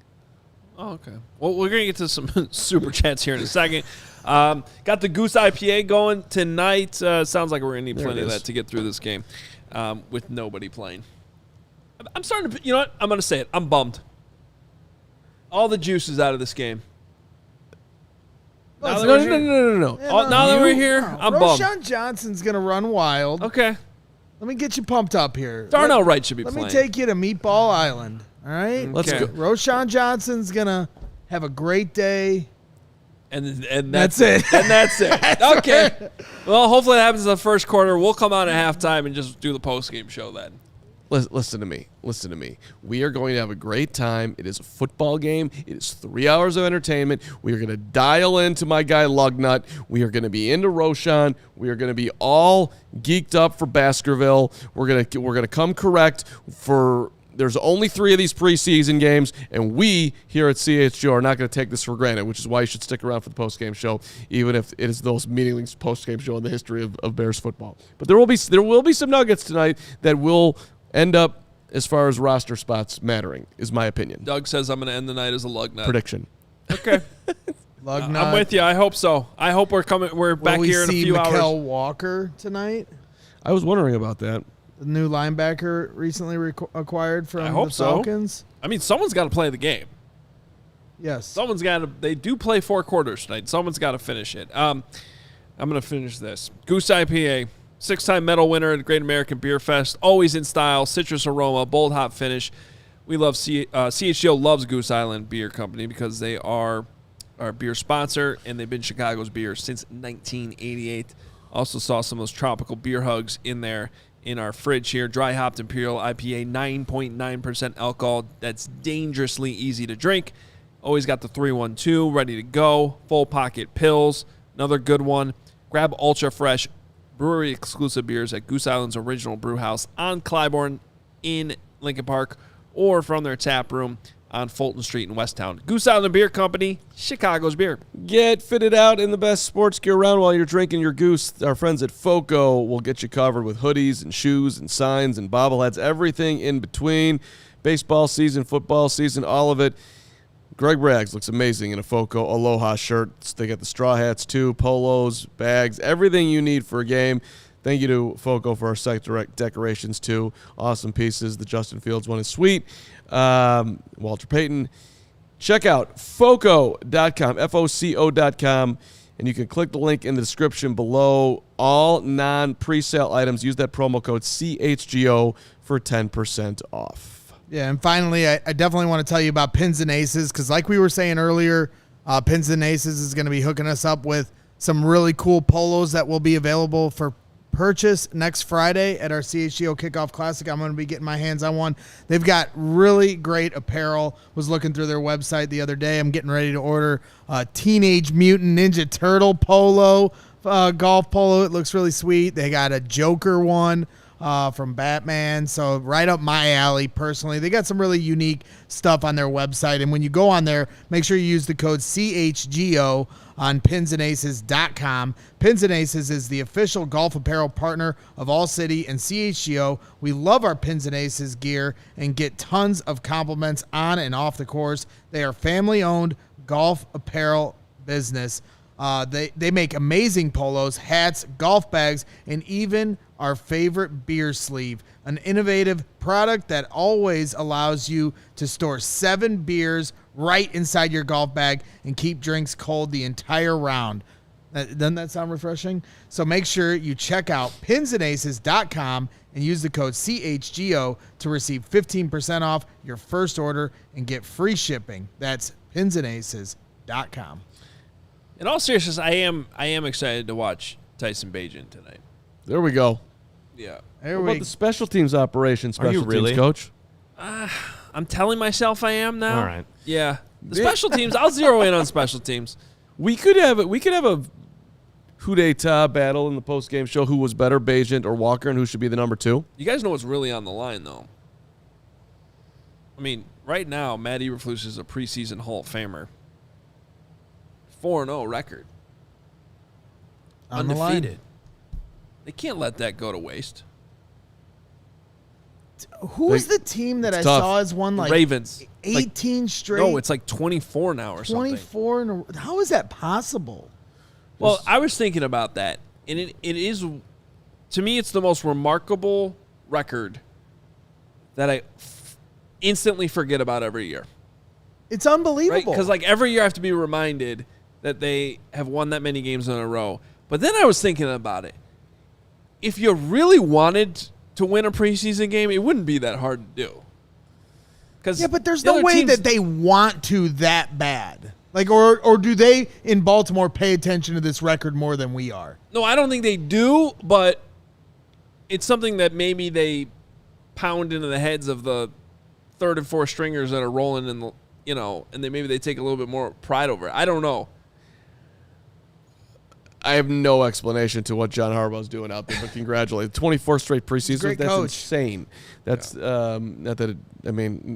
Oh, okay. Well, we're going to get to some super chats here in a second. Got the Goose IPA going tonight. Sounds like we're going to need plenty of that to get through this game with nobody playing. I'm starting to, you know what? I'm going to say it. I'm bummed. All the juice is out of this game. No. Yeah, now that we're here, I'm bummed. Roshcon Johnson's going to run wild. Okay. Let me get you pumped up here. Darnell Wright should be playing. Let me take you to Meatball Island. All right? Let's go. Roschon Johnson's going to have a great day. And that's it. And that's it. Okay. Well, hopefully that happens in the first quarter. We'll come out at halftime and just do the post-game show then. Listen to me. Listen to me. We are going to have a great time. It is a football game. It is 3 hours of entertainment. We are going to dial into my guy Lugnut. We are going to be into Roschon. We are going to be all geeked up for Baskerville. We're going to come correct for. There's only 3 of these preseason games, and we here at CHGO are not going to take this for granted, which is why you should stick around for the post-game show, even if it is the most meaningless post-game show in the history of Bears football. But there will be some nuggets tonight that will end up, as far as roster spots mattering, is my opinion. Doug says I'm going to end the night as a lug nut. Prediction. Okay. I'm with you. I hope so. I hope we're back here in a few hours. Will we see Walker tonight? I was wondering about that. The new linebacker recently acquired from the Falcons? So. I mean, someone's got to play the game. Yes. Someone's got to. They do play 4 quarters tonight. Someone's got to finish it. I'm going to finish this. Goose IPA. 6-time medal winner at Great American Beer Fest. Always in style, citrus aroma, bold hop finish. We love CHGO loves Goose Island Beer Company because they are our beer sponsor, and they've been Chicago's beer since 1988. Also saw some of those tropical beer hugs in there in our fridge here. Dry hopped Imperial IPA, 9.9% alcohol. That's dangerously easy to drink. Always got the 312 ready to go. Full pocket pills, another good one. Grab ultra fresh brewery exclusive beers at Goose Island's original brew house on Clybourne in Lincoln Park, or from their tap room on Fulton Street in Westtown. Goose Island Beer Company, Chicago's beer. Get fitted out in the best sports gear around while you're drinking your Goose. Our friends at FOCO will get you covered with hoodies and shoes and signs and bobbleheads, everything in between. Baseball season, football season, all of it. Greg Braggs looks amazing in a FOCO Aloha shirt. They got the straw hats too, polos, bags, everything you need for a game. Thank you to FOCO for our site direct decorations too. Awesome pieces. The Justin Fields one is sweet. Walter Payton. Check out FOCO.com, FOCO.com, and you can click the link in the description below. All non-presale items, use that promo code CHGO for 10% off. Yeah, and finally, I definitely want to tell you about Pins and Aces, because like we were saying earlier, Pins and Aces is going to be hooking us up with some really cool polos that will be available for purchase next Friday at our CHGO Kickoff Classic. I'm going to be getting my hands on one. They've got really great apparel. Was looking through their website the other day. I'm getting ready to order a Teenage Mutant Ninja Turtle polo, golf polo. It looks really sweet. They got a Joker one from Batman, so right up my alley personally. They got some really unique stuff on their website, and when you go on there, make sure you use the code CHGO on pinsandaces.com. Pins and Aces is the official golf apparel partner of ALLCITY and CHGO. We love our Pins and Aces gear and get tons of compliments on and off the course. They are family-owned golf apparel business. They make amazing polos, hats, golf bags, and even our favorite beer sleeve, an innovative product that always allows you to store 7 beers right inside your golf bag and keep drinks cold the entire round. Doesn't that sound refreshing? So make sure you check out pinsandaces.com and use the code CHGO to receive 15% off your first order and get free shipping. That's pinsandaces.com. In all seriousness, I am excited to watch Tyson Bagent tonight. There we go. Yeah. What about the special teams operation, special really? teams coach? I'm telling myself I am now. All right. Yeah. The special teams, I'll zero in on special teams. We could have a coup d'etat battle in the post-game show. Who was better, Bagent or Walker, and who should be the number 2? You guys know what's really on the line, though. I mean, right now, Matt Eberflus is a preseason Hall of Famer. 4-0 record. On the line. Undefeated. They can't let that go to waste. Who's the team that I tough. saw has won like Ravens. 18 straight? No, it's like 24 now or something. 24. How is that possible? Well, I was thinking about that, and it is, to me, it's the most remarkable record that I instantly forget about every year. It's unbelievable. Right? Because like every year I have to be reminded that they have won that many games in a row. But then I was thinking about it. If you really wanted to win a preseason game, it wouldn't be that hard to do. Yeah, but there's no way that they want to that bad. Like, or do they in Baltimore pay attention to this record more than we are? No, I don't think they do, but it's something that maybe they pound into the heads of the third and fourth stringers that are rolling in the, and maybe they take a little bit more pride over it. I don't know. I have no explanation to what John Harbaugh's doing out there, but congratulations. 24 straight preseasons, Great that's coach. insane. That's not that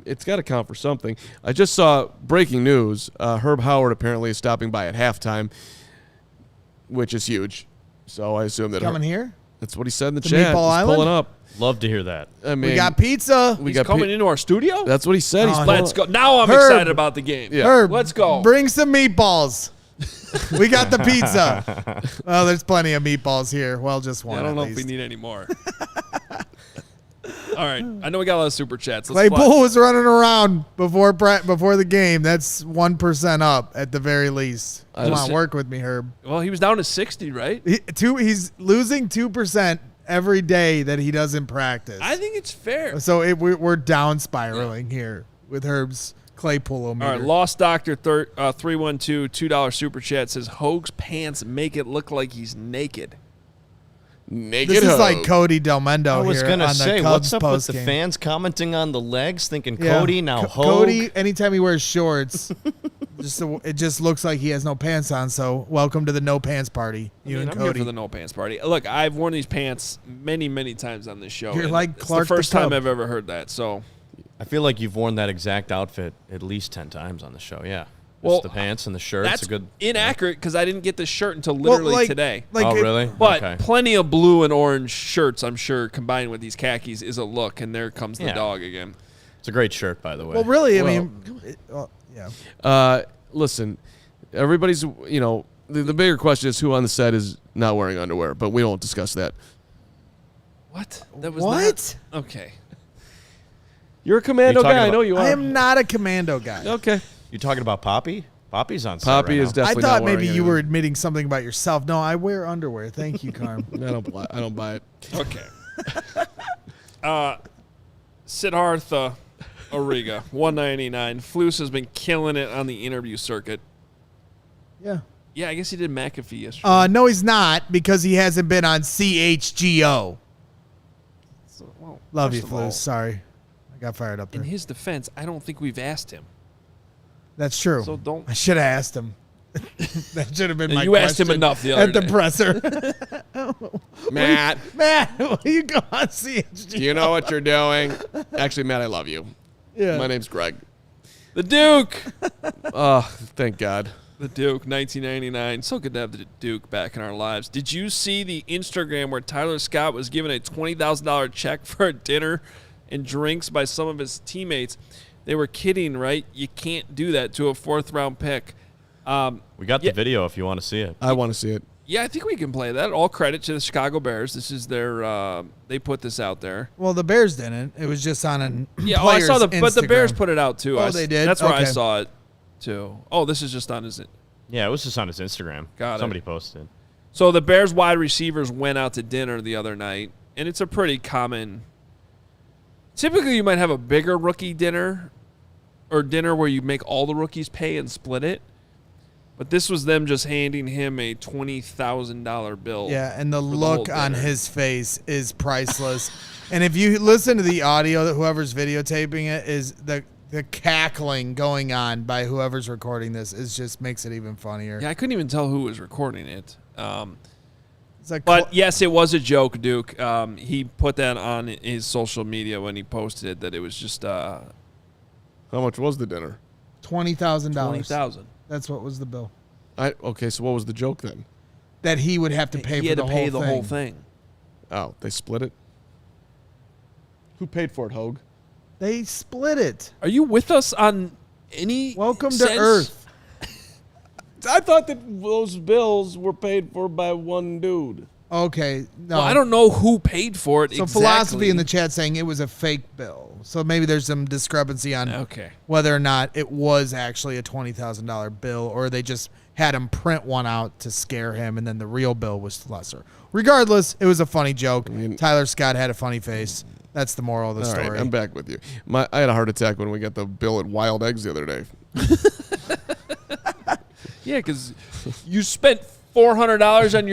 it's got to count for something. I just saw breaking news. Herb Howard apparently is stopping by at halftime, which is huge. So I assume that Coming here? That's what he said in the To chat. Meatball He's Island? pulling up. Love to hear that. I mean, We got pizza. He's coming into our studio? That's what he said. He's Let's go. Now I'm Herb. excited about the game. Yeah. Herb, Let's go. Bring some meatballs. We got the pizza. Well, there's plenty of meatballs here. Well, just one. I don't at know least. if we need any more. All right. I know we got a lot of super chats. Let's Claypool was running around before the game. That's 1% up at the very least. Come on, work with me, Herb. Well, he was down to 60, right? He's losing 2% every day that he doesn't practice. I think it's fair. So we're down spiraling here with Herb's Claypool meter. All right, Lost Doctor 312 $2 super chat says Hoge's pants make it look like he's naked. naked. This is Hoge. like Cody Delmendo I was here going to on the say, Cubs what's up with post the game. fans commenting on the legs, thinking Yeah. Cody, now Hoge? Cody, anytime he wears shorts, it just looks like he has no pants on. So welcome to the no pants party, you and I'm here Cody. for the no pants party. Look, I've worn these pants many, many times on this show. You're and like it's Clark the first the time Cub. I've ever heard that. So, I feel like you've worn that exact outfit at least 10 times on the show, yeah. Well, Just the pants and the shirt. that's It's a good. inaccurate because I didn't get this shirt until literally today. Oh, really? But Okay. plenty of blue and orange shirts, I'm sure, combined with these khakis is a look, and there comes the Yeah. dog again. It's a great shirt, by the way. Well, really, Well- I mean, yeah. Listen, everybody's, the bigger question is who on the set is not wearing underwear, but we won't discuss that. What? That was What? Not, okay. You're a commando talking guy. I about- know you are. I am not a commando guy. Okay. You talking about Poppy? Poppy's on set Poppy right is now. I definitely thought not wearing maybe you anything. were admitting something about yourself. No, I wear underwear. Thank you, Carm. I don't buy it. Okay. Siddhartha Origa, 199. Flus has been killing it on the interview circuit. Yeah. Yeah, I guess he did McAfee yesterday. No, he's not because he hasn't been on CHGO. Well, Love first you, of all, Flus. Sorry. I got fired up in there. his defense, I don't think we've asked him. That's true. So don't. I should have asked him. That should have been my You asked him question enough the other at the day. presser. Matt, Matt, will you go on CHGO? do you know what you're doing? Actually, Matt, I love you. Yeah. My name's Greg. The Duke. Oh, thank God. The Duke, 1999. So good to have the Duke back in our lives. Did you see the Instagram where Tyler Scott was given a $20,000 check for a dinner and drinks by some of his teammates? They were kidding, right? You can't do that to a fourth-round pick. We got the video if you want to see it. I want to see it. Yeah, I think we can play that. All credit to the Chicago Bears. This is their they put this out there. Well, the Bears didn't. It was just on a Yeah, I saw player's but the Bears Instagram. put it out too. Oh, they did? That's where I Okay. saw it too. Oh, this is just on his. Yeah, it was just on his Instagram. Got it. Somebody posted. So the Bears wide receivers went out to dinner the other night, and it's a pretty common. Typically, you might have a bigger rookie dinner, or dinner where you make all the rookies pay and split it. But this was them just handing him a $20,000 bill. Yeah, and the for look whole on dinner. his face is priceless. And if you listen to the audio that whoever's videotaping it is the cackling going on by whoever's recording this is just makes it even funnier. Yeah, I couldn't even tell who was recording it. It's like But yes, it was a joke, Duke. He put that on his social media when he posted that it was just How much was the dinner? $20,000. $20,000. That's what was the bill. Okay, so what was the joke then? That he would have to pay He for had the to pay whole the thing. whole thing. Oh, they split it? Who paid for it, Hoge? They split it. Are you with us on any Welcome sense? to Earth. I thought that those bills were paid for by one dude. Okay. No. Well, I don't know who paid for it So exactly. philosophy in the chat saying it was a fake bill. So maybe there's some discrepancy on whether or not it was actually a $20,000 bill or they just had him print one out to scare him and then the real bill was lesser. Regardless, it was a funny joke. Tyler Scott had a funny face. That's the moral of the story. Right, I'm back with you. I had a heart attack when we got the bill at Wild Eggs the other day. Yeah, because you spent $400 on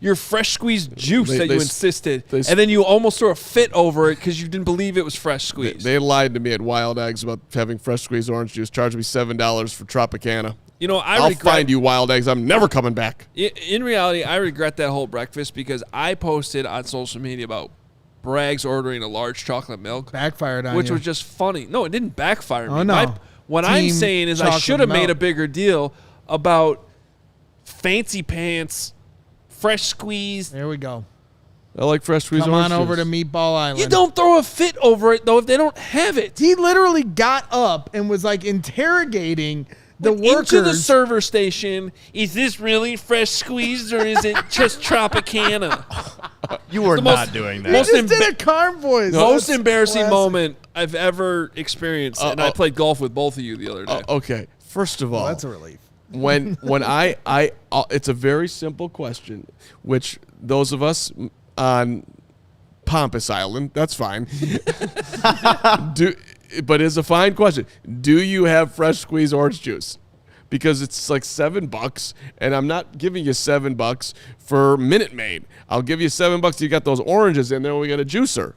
your fresh squeezed juice that you insisted, and then you almost threw a fit over it because you didn't believe it was fresh squeezed. They lied to me at Wild Eggs about having fresh squeezed orange juice, charged me $7 for Tropicana. You know, I'll find you, Wild Eggs. I'm never coming back. In reality, I regret that whole breakfast because I posted on social media about Braggs ordering a large chocolate milk. Backfired on which you. was just funny. No, it didn't backfire me. Oh, no. What I'm saying is I should have made a bigger deal about fancy pants, fresh squeezed. There we go. I like fresh squeezed Come orange on over juice. to Meatball Island. You don't throw a fit over it, though, if they don't have it. He literally got up and was like interrogating the workers. Into the server station. Is this really fresh squeezed or is it just Tropicana? You were not doing that. He just did a Carm voice. Most embarrassing moment I've ever experienced, and I played golf with both of you the other day. Okay, first of all, That's a relief. when I it's a very simple question, which those of us on Pompous Island, that's fine. But it's a fine question. Do you have fresh squeezed orange juice? Because it's like $7, and I'm not giving you $7 for Minute Maid. I'll give you $7. You got those oranges in there. We got a juicer,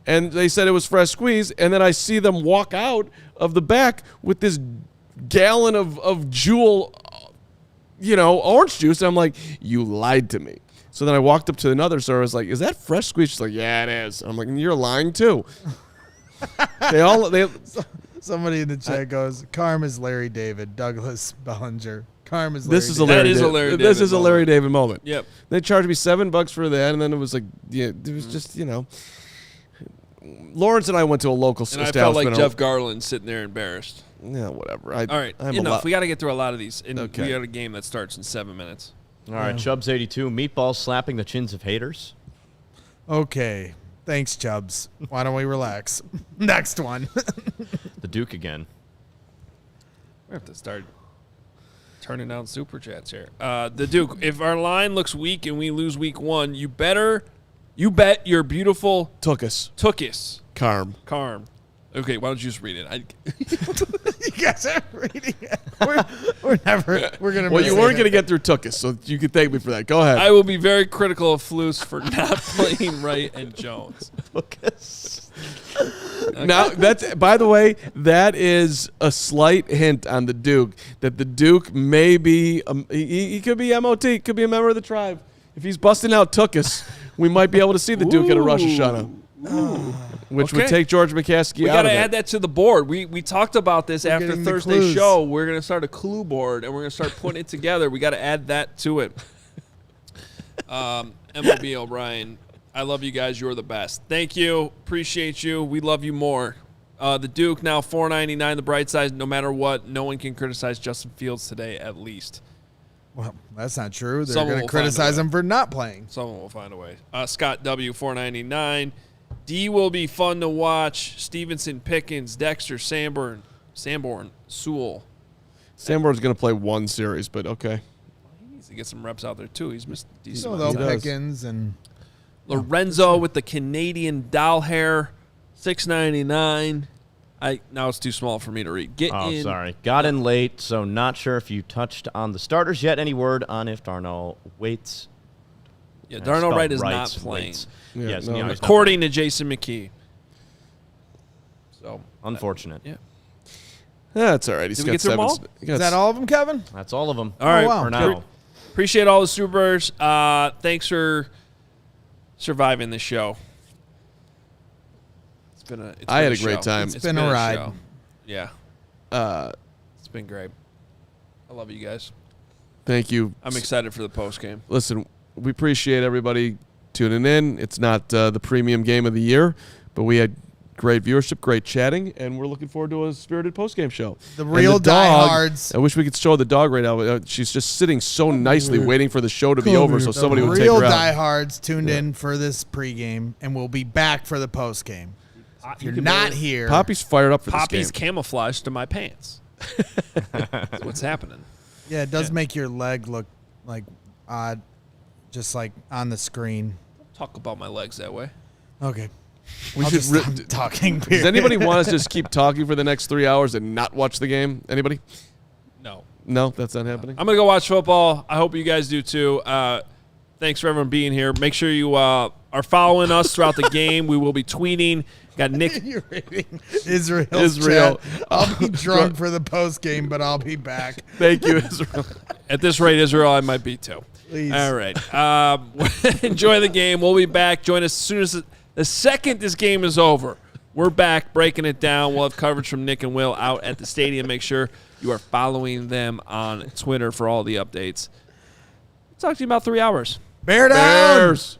and they said it was fresh squeezed. And then I see them walk out of the back with this gallon of Jewel, orange juice. And I'm like, you lied to me. So then I walked up to another store. I was like, is that fresh squeezed? She's like, yeah, it is. I'm like, you're lying too. Somebody in the chat goes, Carm is Larry David, Douglas Bellinger. Carm is Larry This is a David. Larry That is a David. Larry This David is a Larry David moment. Yep. They charged me $7 for that, and then it was like, it was just, Lawrence and I went to a local And I establishment. felt like Jeff Garland sitting there embarrassed. Yeah, whatever. All right, enough. We got to get through a lot of these. And Okay. we got a game that starts in 7 minutes. All right, Chubbs82, meatballs slapping the chins of haters. Okay. Thanks, Chubbs. Why don't we relax? Next one. The Duke again. We have to start turning down super chats here. The Duke, if our line looks weak and we lose week 1, you bet your beautiful Tookus. Carm. Okay, why don't you just read it? You guys are reading it. We're going to Well, you weren't going to get through Tookus, so you can thank me for that. Go ahead. I will be very critical of Flus for not playing Wright and Jones. Now, that's, by the way, that is a slight hint on the Duke, that the Duke may be, he could be MOT, could be a member of the tribe. If he's busting out Tookus, we might be able to see the Duke at a Rosh Hashanah. Which would take George McCaskey We out got of to it. add that to the board. We talked about this after getting the Thursday's clues. show. We're going to start a clue board, and we're going to start putting it together. We got to add that to it. MLB O'Brien, I love you guys. You're the best. Thank you. Appreciate you. We love you more. The Duke now $4.99. The bright side, no matter what, no one can criticize Justin Fields today, at least. Well, that's not true. They're Someone going will to find a criticize way. him for not playing. Someone will find a way. Scott W, $4.99. D will be fun to watch. Stevenson, Pickens, Dexter, Sanborn, Sewell. Sanborn's going to play one series, but okay. He needs to get some reps out there, too. He's missed a decent So amount they'll of time. Pickens and Lorenzo with the Canadian doll hair, $6.99. Now it's too small for me to read. Oh, sorry. Got in late, so not sure if you touched on the starters yet. Any word on if Darnell waits? Yeah, Darnell Wright is not Wrights, playing, waits. Yeah, Yes, no, he's not according to Jason McKee. So unfortunate. Yeah. That's all right. He's Did got we get through them seven. all? is that all of them, Kevin? That's all of them. All right, wow. For now. Appreciate all the supers. Thanks for surviving this show. I had a great time. It's been a ride. show. Yeah. It's been great. I love you guys. Thank you. I'm excited for the post game. Listen, we appreciate everybody tuning in. It's not the premium game of the year, But we had great viewership, great chatting, and we're looking forward to a spirited postgame show. The real diehards. I wish we could show the dog right now. She's just sitting so nicely waiting for the show to be over so somebody would take her out. Real diehards tuned in for this pregame, and we'll be back for the postgame. If you're not here. Poppy's fired up for Poppy's this game. camouflaged to my pants. That's what's happening. Yeah, it does make your leg look like odd, just like on the screen. Talk about my legs that way. Okay. We I'll should just stop talking. Does anybody want us to just keep talking for the next 3 hours and not watch the game? Anybody? No. No, that's not happening? I'm going to go watch football. I hope you guys do too. Thanks for everyone being here. Make sure you are following us throughout the game. We will be tweeting. Got Nick. You're reading Israel. Chat. I'll be drunk for the post game, but I'll be back. Thank you, Israel. At this rate, Israel, I might be too. Please. All right. Enjoy the game. We'll be back. Join us as soon as the second this game is over. We're back breaking it down. We'll have coverage from Nick and Will out at the stadium. Make sure you are following them on Twitter for all the updates. Talk to you in about 3 hours. Bear down. Bears.